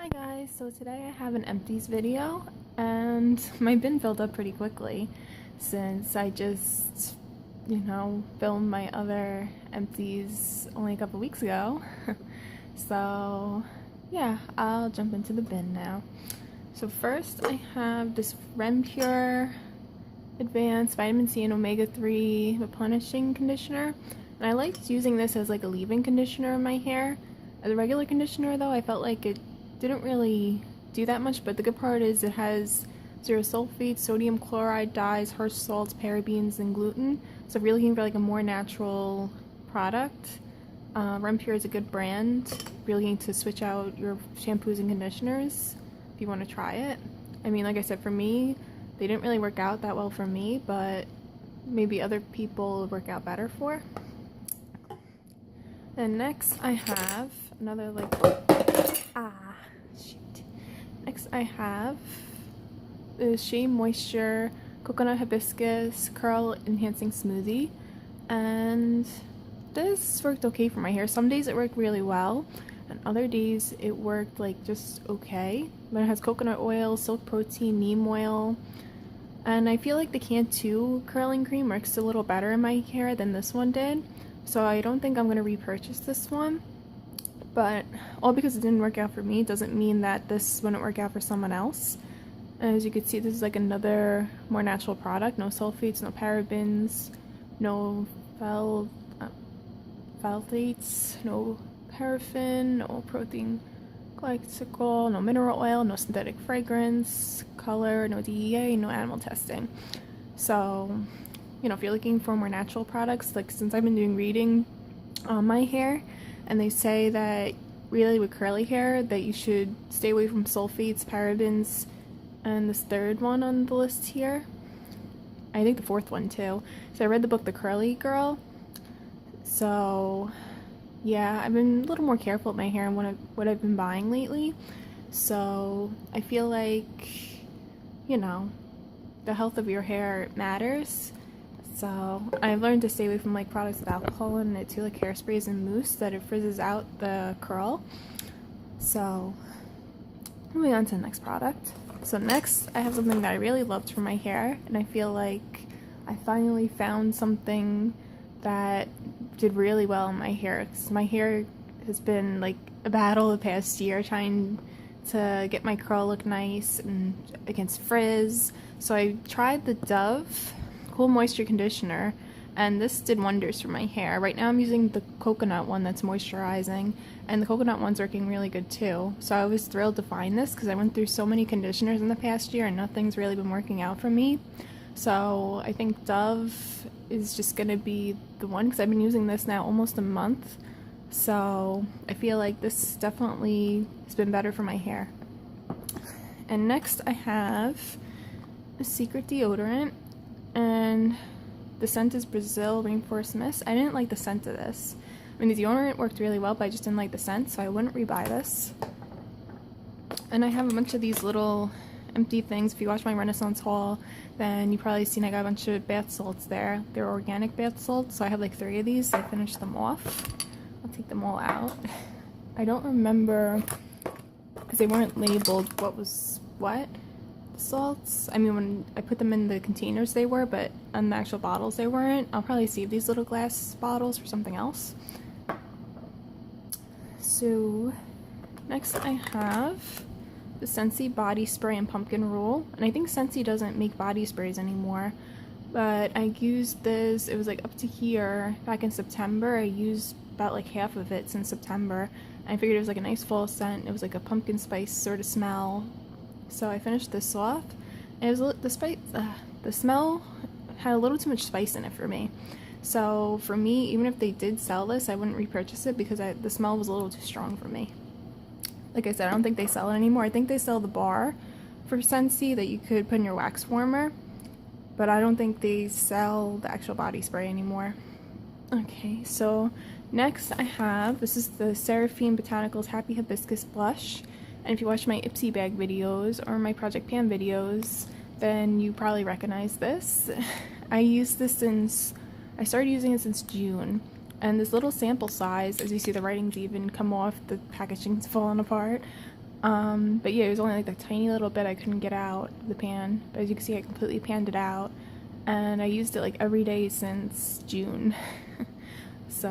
Hi guys, so today I have an empties video and my bin filled up pretty quickly since I just, filmed my other empties only a couple weeks ago. So yeah, I'll jump into the bin now. So first I have this Pure Advanced Vitamin C and Omega-3 Replenishing Conditioner. And I liked using this as like a leave-in conditioner in my hair. As a regular conditioner though, I felt like it didn't really do that much, but the good part is it has zero sulfates, sodium chloride, dyes, harsh salts, parabens, and gluten. So if you're looking for like a more natural product, Pure is a good brand. If you're looking to switch out your shampoos and conditioners, if you want to try it. I mean, like I said, for me, they didn't really work out that well for me, but maybe other people work out better for. And next I have another Next I have the Shea Moisture Coconut Hibiscus Curl Enhancing Smoothie, and this worked okay for my hair. Some days it worked really well, and other days it worked like just okay. But it has coconut oil, silk protein, neem oil, and I feel like the Cantu curling cream works a little better in my hair than this one did, so I don't think I'm going to repurchase this one. But all because it didn't work out for me doesn't mean that this wouldn't work out for someone else. As you can see, this is like another more natural product. No sulfates, no parabens, no phthalates, no paraffin, no protein glycol, no mineral oil, no synthetic fragrance, color, no DEA, no animal testing. So, if you're looking for more natural products, like since I've been doing reading on my hair, and they say that really with curly hair that you should stay away from sulfates, parabens, and this third one on the list here. I think the fourth one too. So I read the book The Curly Girl. So yeah, I've been a little more careful with my hair and what I've been buying lately. So I feel like, the health of your hair matters. So I've learned to stay away from like products with alcohol in it too, like hairsprays and mousse, that it frizzes out the curl. So moving on to the next product. So next I have something that I really loved for my hair, and I feel like I finally found something that did really well in my hair. 'Cause my hair has been like a battle the past year trying to get my curl look nice and against frizz. So I tried the Dove Cool Moisture Conditioner, and this did wonders for my hair. Right now I'm using the coconut one that's moisturizing, and the coconut one's working really good too. So I was thrilled to find this because I went through so many conditioners in the past year and nothing's really been working out for me. So I think Dove is just gonna be the one because I've been using this now almost a month. So I feel like this definitely has been better for my hair. And next I have a Secret deodorant, and the scent is Brazil Rainforest Mist. I didn't like the scent of this. I mean, the deodorant worked really well, but I just didn't like the scent, so I wouldn't rebuy this. And I have a bunch of these little empty things. If you watch my Renaissance haul, then you probably seen I got a bunch of bath salts there. They're organic bath salts, so I have like 3 of these. I finished them off. I'll take them all out. I don't remember, because they weren't labeled what was what. Salts. I mean, when I put them in the containers they were, but on the actual bottles they weren't. I'll probably save these little glass bottles for something else. So next I have the Scentsy body spray and pumpkin roll, and I think Scentsy doesn't make body sprays anymore, but I used this, it was like up to here back in September. I used about like half of it since September, and I figured it was like a nice fall scent. It was like a pumpkin spice sort of smell. So I finished this off, and it was the smell had a little too much spice in it for me. So for me, even if they did sell this, I wouldn't repurchase it because the smell was a little too strong for me. Like I said, I don't think they sell it anymore. I think they sell the bar for Scentsy that you could put in your wax warmer, but I don't think they sell the actual body spray anymore. Okay, so next I have, this is the Seraphine Botanicals Happy Hibiscus Blush. And if you watch my Ipsy bag videos or my Project Pan videos, then you probably recognize this. I started using it since June, and this little sample size, as you see the writings even come off, the packaging's falling apart, But yeah, it was only like the tiny little bit I couldn't get out of the pan. But as you can see, I completely panned it out. And I used it like every day since June. So,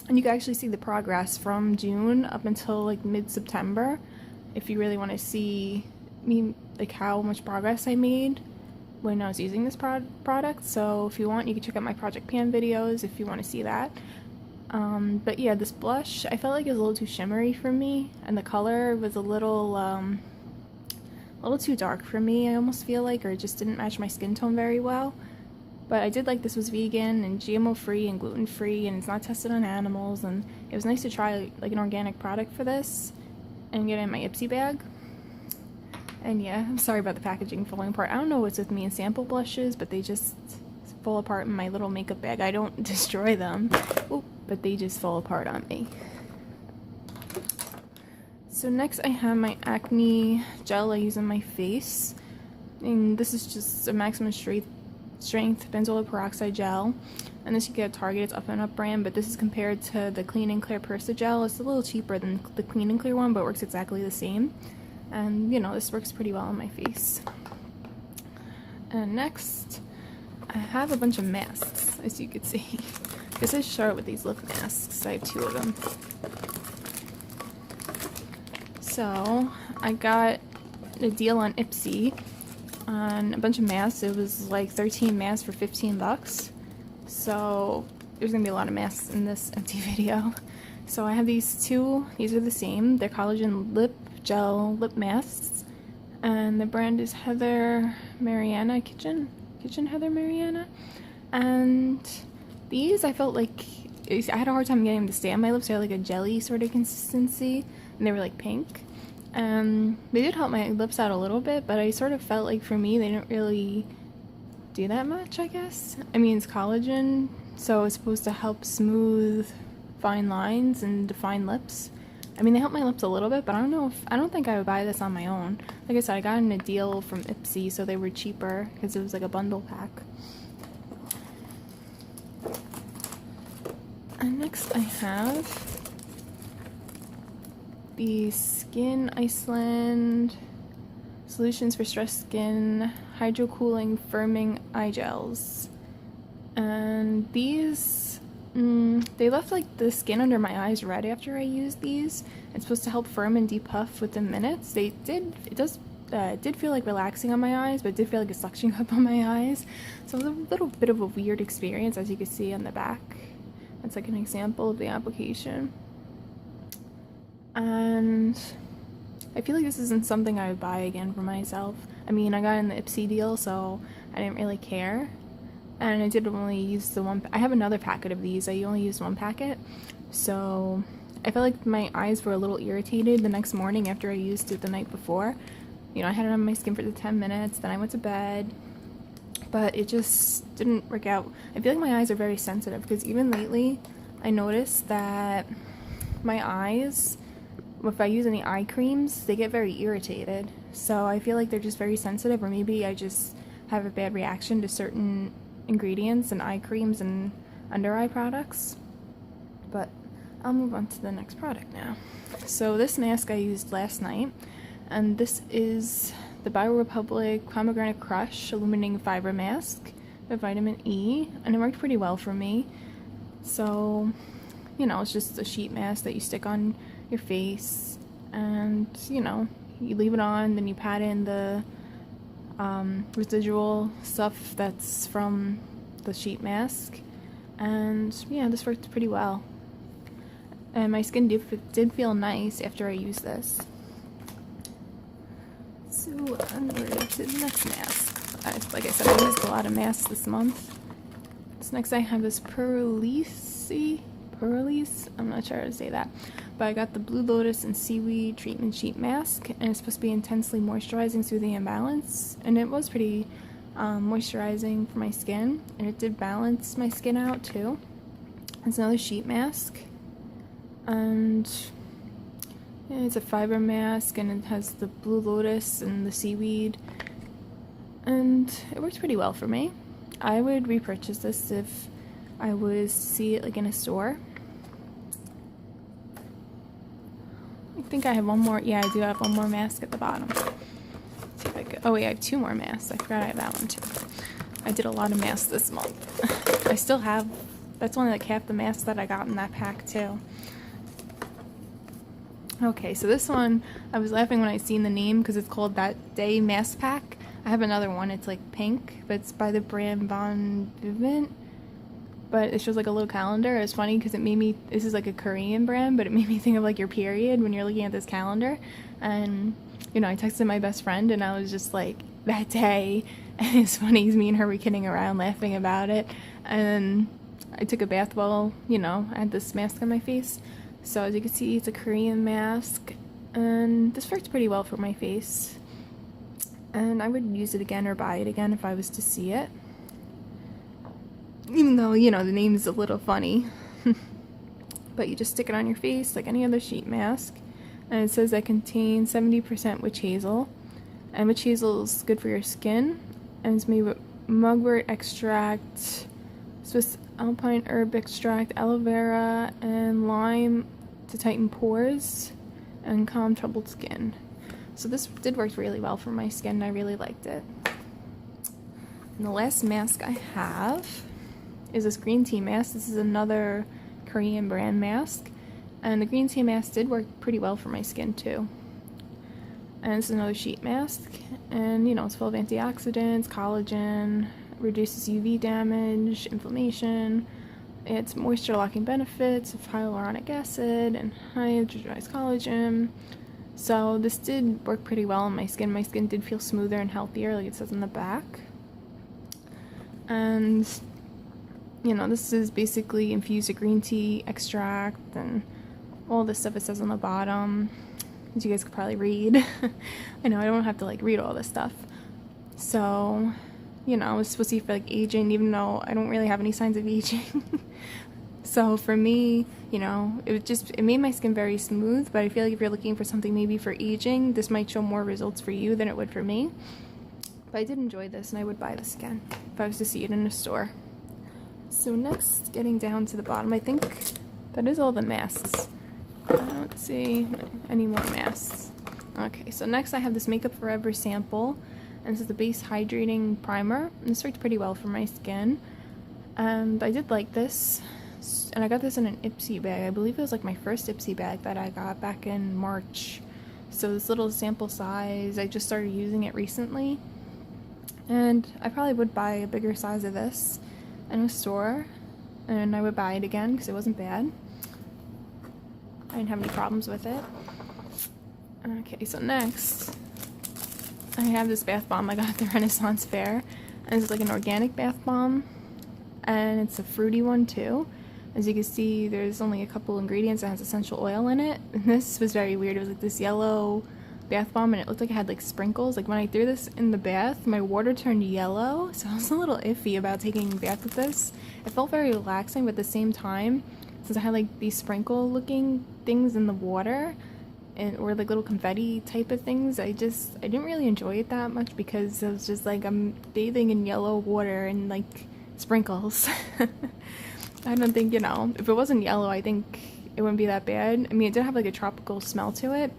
and you can actually see the progress from June up until like mid-September. If you really want to see me, like how much progress I made when I was using this product. So if you want, you can check out my Project Pan videos if you want to see that. But yeah, this blush, I felt like it was a little too shimmery for me, and the color was a little too dark for me, I almost feel like, or it just didn't match my skin tone very well. But I did like this was vegan and GMO free and gluten free, and it's not tested on animals, and it was nice to try like an organic product for this and get it in my Ipsy bag. And yeah, I'm sorry about the packaging falling apart. I don't know what's with me and sample blushes, but they just fall apart in my little makeup bag. I don't destroy them, but they just fall apart on me. So next I have my acne gel I use on my face. And this is just a maximum strength benzoyl peroxide gel. And this you get at Target, it's Up and Up brand, but this is compared to the Clean and Clear Persa gel. It's a little cheaper than the Clean and Clear one, but works exactly the same. And you know, this works pretty well on my face. And next, I have a bunch of masks, as you can see. This is short with these lip masks. I have 2 of them. So, I got a deal on Ipsy on a bunch of masks. It was like 13 masks for 15 bucks. So, there's gonna be a lot of masks in this empty video. So I have these 2. These are the same. They're collagen lip gel lip masks. And the brand is Heather Mariana Kitchen Heather Mariana. And these, I felt like I had a hard time getting them to stay on my lips. They're like a jelly sort of consistency, and they were like pink. They did help my lips out a little bit, but I sort of felt like for me they didn't really do that much, I guess. I mean, it's collagen, so it's supposed to help smooth fine lines and define lips. I mean, they help my lips a little bit, but I don't think I would buy this on my own. Like I said, I got in a deal from Ipsy, so they were cheaper because it was like a bundle pack. And next I have the Skin Iceland Solutions for Stressed Skin Hydro Cooling Firming Eye Gels. And these, they left like the skin under my eyes red after I used these. It's supposed to help firm and depuff within minutes. It did feel like relaxing on my eyes, but it did feel like a suction cup on my eyes. So it was a little bit of a weird experience, as you can see on the back. That's like an example of the application. And I feel like this isn't something I would buy again for myself. I mean, I got in the Ipsy deal, so I didn't really care. And I did only use the one. I have another packet of these. I only used one packet. So I felt like my eyes were a little irritated the next morning after I used it the night before. You know, I had it on my skin for the 10 minutes, then I went to bed. But it just didn't work out. I feel like my eyes are very sensitive, because even lately I noticed that my eyes, if I use any eye creams, they get very irritated. So I feel like they're just very sensitive, or maybe I just have a bad reaction to certain ingredients and eye creams and under eye products. But I'll move on to the next product now. So this mask I used last night, and this is the BioRepublic Pomegranate Crush Illuminating Fiber Mask with vitamin E, and it worked pretty well for me. So, you know, it's just a sheet mask that you stick on your face, and, you know, you leave it on, then you pat in the residual stuff that's from the sheet mask, and yeah, this worked pretty well. And my skin did feel nice after I used this. So I'm ready to the next mask. Like I said, I used a lot of masks this month. So next I have this Purlisse, I'm not sure how to say that. But I got the Blue Lotus and Seaweed Treatment Sheet Mask, and it's supposed to be intensely moisturizing, soothing, and balanced. And it was pretty moisturizing for my skin, and it did balance my skin out too. It's another sheet mask, and yeah, it's a fiber mask, and it has the Blue Lotus and the seaweed, and it works pretty well for me. I would repurchase this if I was to see it like in a store. think I have one more. Yeah, I do have one more mask at the bottom. Let's see if I could. Oh wait, I have 2 more masks. I forgot I have that one too. I did a lot of masks this month. I still have. That's only like half the masks that I got in that pack too. Okay, so this one, I was laughing when I seen the name because it's called That Day Mask Pack. I have another one, it's like pink, but it's by the brand Bon Vivant. But it shows like a little calendar. It's funny because it made me, this is like a Korean brand, but it made me think of like your period when you're looking at this calendar. And, you know, I texted my best friend and I was just like, that day. And it's funny, me and her were kidding around laughing about it. And I took a bath while, you know, I had this mask on my face. So as you can see, it's a Korean mask, and this works pretty well for my face. And I would use it again or buy it again if I was to see it. Even though, you know, the name is a little funny. But you just stick it on your face like any other sheet mask. And it says that contains 70% witch hazel. And witch hazel is good for your skin. And it's made with mugwort extract, Swiss alpine herb extract, aloe vera, and lime to tighten pores and calm troubled skin. So this did work really well for my skin. I really liked it. And the last mask I have is this green tea mask. This is another Korean brand mask. And the green tea mask did work pretty well for my skin too. And it's another sheet mask. And you know, it's full of antioxidants, collagen, reduces UV damage, inflammation, it's moisture locking benefits of hyaluronic acid and hydrogenized collagen. So this did work pretty well on my skin. My skin did feel smoother and healthier, like it says in the back. And you know, this is basically infused green tea extract and all this stuff it says on the bottom, as you guys could probably read. I know I don't have to like read all this stuff. So you know, it's supposed to be for like aging, even though I don't really have any signs of aging. So for me, you know, it made my skin very smooth, but I feel like if you're looking for something maybe for aging, this might show more results for you than it would for me. But I did enjoy this and I would buy this again if I was to see it in a store. So next, getting down to the bottom, I think that is all the masks. I don't see any more masks. Okay, so next I have this Makeup Forever sample. And this is the base hydrating primer, and this worked pretty well for my skin. And I did like this, and I got this in an Ipsy bag. I believe it was like my first Ipsy bag that I got back in March. So this little sample size, I just started using it recently. And I probably would buy a bigger size of this in a store, and I would buy it again because it wasn't bad. I didn't have any problems with it. Okay, so next I have this bath bomb I got at the Renaissance Fair, and it's like an organic bath bomb, and it's a fruity one too. As you can see, there's only a couple ingredients. It has essential oil in it, and this was very weird. It was like this yellow bath bomb, and it looked like it had like sprinkles. Like when I threw this in the bath, my water turned yellow, so I was a little iffy about taking a bath with this. It felt very relaxing, but at the same time, since I had like these sprinkle looking things in the water, or like little confetti type of things, I didn't really enjoy it that much because it was just like I'm bathing in yellow water and like sprinkles. I don't think, you know, if it wasn't yellow, I think it wouldn't be that bad. I mean, it did have like a tropical smell to it,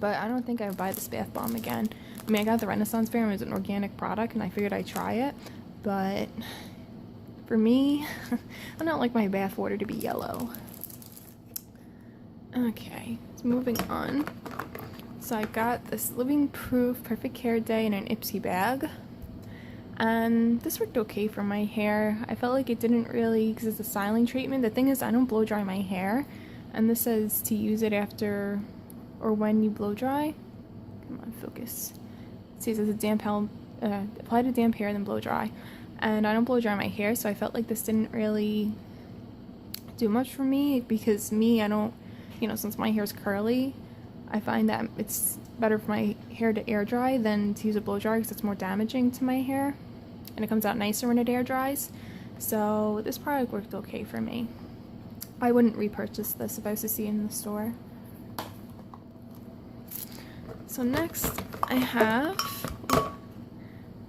but I don't think I would buy this bath bomb again. I mean, I got the Renaissance Fair and it was an organic product and I figured I'd try it, but for me, I don't like my bath water to be yellow. Okay, so moving on. So I got this Living Proof Perfect Hair Day in an Ipsy bag. And this worked okay for my hair. I felt like it didn't really, because it's a styling treatment. The thing is, I don't blow dry my hair. And this says to use it after or when you blow dry. Come on, focus. It says it's a damp apply to damp hair, then blow dry. And I don't blow dry my hair, so I felt like this didn't really do much for me. Because I don't, you know, since my hair is curly, I find that it's better for my hair to air dry than to use a blow dryer because it's more damaging to my hair and it comes out nicer when it air dries. So this product worked okay for me. I wouldn't repurchase this if I was to see it in the store. So next I have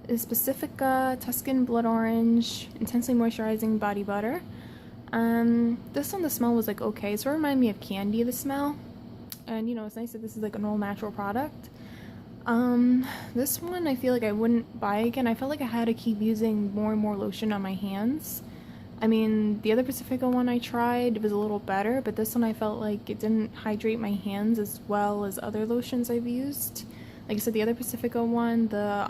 is Pacifica Tuscan Blood Orange Intensely Moisturizing Body Butter. This one, the smell was like okay. So it reminded me of candy, the smell. And you know, it's nice that this is like an all natural product. This one I feel like I wouldn't buy again. I felt like I had to keep using more and more lotion on my hands. I mean, the other Pacifica one I tried was a little better, but this one I felt like it didn't hydrate my hands as well as other lotions I've used. Like I said, the other Pacifica one, the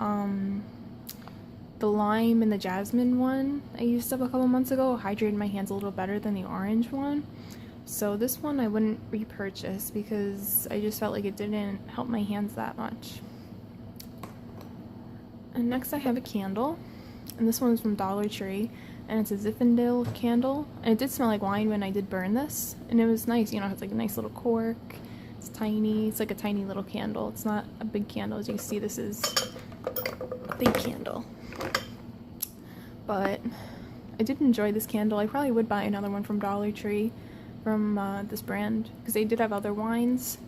lime and the jasmine one I used up a couple months ago hydrated my hands a little better than the orange one. So this one I wouldn't repurchase because I just felt like it didn't help my hands that much. And next I have a candle, and this one's from Dollar Tree, and it's a Zinfandel candle, and it did smell like wine when I did burn this, and it was nice. You know, it's like a nice little cork, it's tiny, it's like a tiny little candle. It's not a big candle. As you can see, this is a big candle. But I did enjoy this candle. I probably would buy another one from Dollar Tree from this brand because they did have other wines.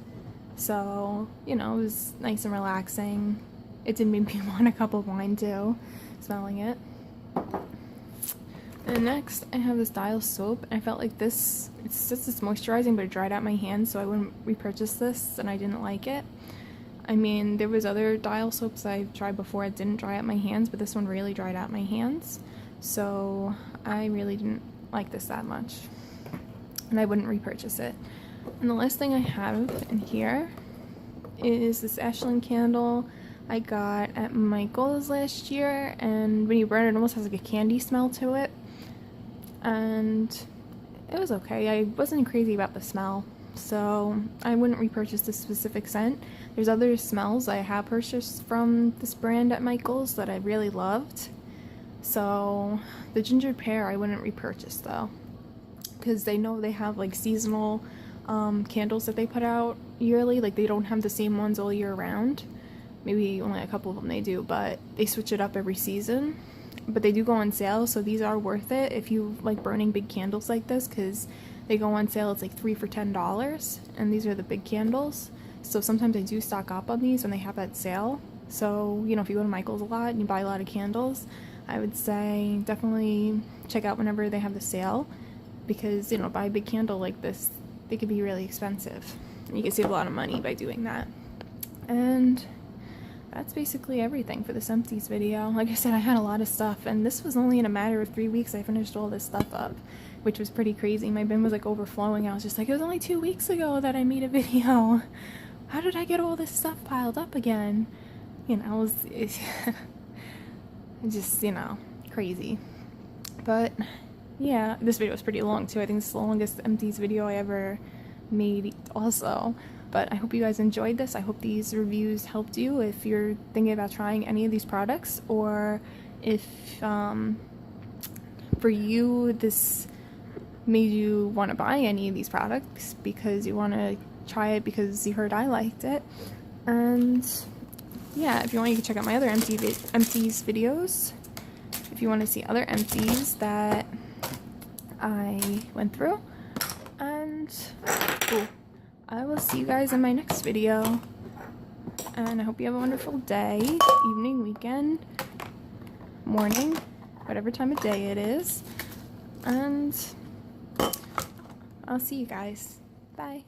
So, you know, it was nice and relaxing. It did make me want a cup of wine too, smelling it. And next I have this Dial soap. I felt like this, it's moisturizing, but it dried out my hands, so I wouldn't repurchase this, and I didn't like it. I mean, there was other Dial soaps I've tried before that didn't dry out my hands, but this one really dried out my hands. So I really didn't like this that much, and I wouldn't repurchase it. And the last thing I have in here is this Ashland candle I got at Michael's last year, and when you burn it, it almost has like a candy smell to it, and it was okay. I wasn't crazy about the smell, so I wouldn't repurchase this specific scent. There's other smells I have purchased from this brand at Michael's that I really loved. So the ginger pear I wouldn't repurchase though, because they know they have like seasonal candles that they put out yearly. Like they don't have the same ones all year round. Maybe only a couple of them they do, but they switch it up every season. But they do go on sale, so these are worth it if you like burning big candles like this, because they go on sale. It's like 3 for $10, and these are the big candles. So sometimes I do stock up on these when they have that sale. So, you know, if you go to Michael's a lot and you buy a lot of candles, I would say definitely check out whenever they have the sale, because, you know, buy a big candle like this, they could be really expensive. And you can save a lot of money by doing that. And that's basically everything for this empties video. Like I said, I had a lot of stuff, and this was only in a matter of 3 weeks I finished all this stuff up, which was pretty crazy. My bin was like overflowing. I was just like, it was only 2 weeks ago that I made a video. How did I get all this stuff piled up again? You know, it's just, you know, crazy. But yeah, this video was pretty long too. I think it's the longest empties video I ever made also. But I hope you guys enjoyed this. I hope these reviews helped you if you're thinking about trying any of these products, or if for you this made you want to buy any of these products because you want to try it because you heard I liked it. And yeah, if you want, you can check out my other empties videos if you want to see other empties that I went through. And I will see you guys in my next video, and I hope you have a wonderful day, evening, weekend, morning, whatever time of day it is, and I'll see you guys. Bye.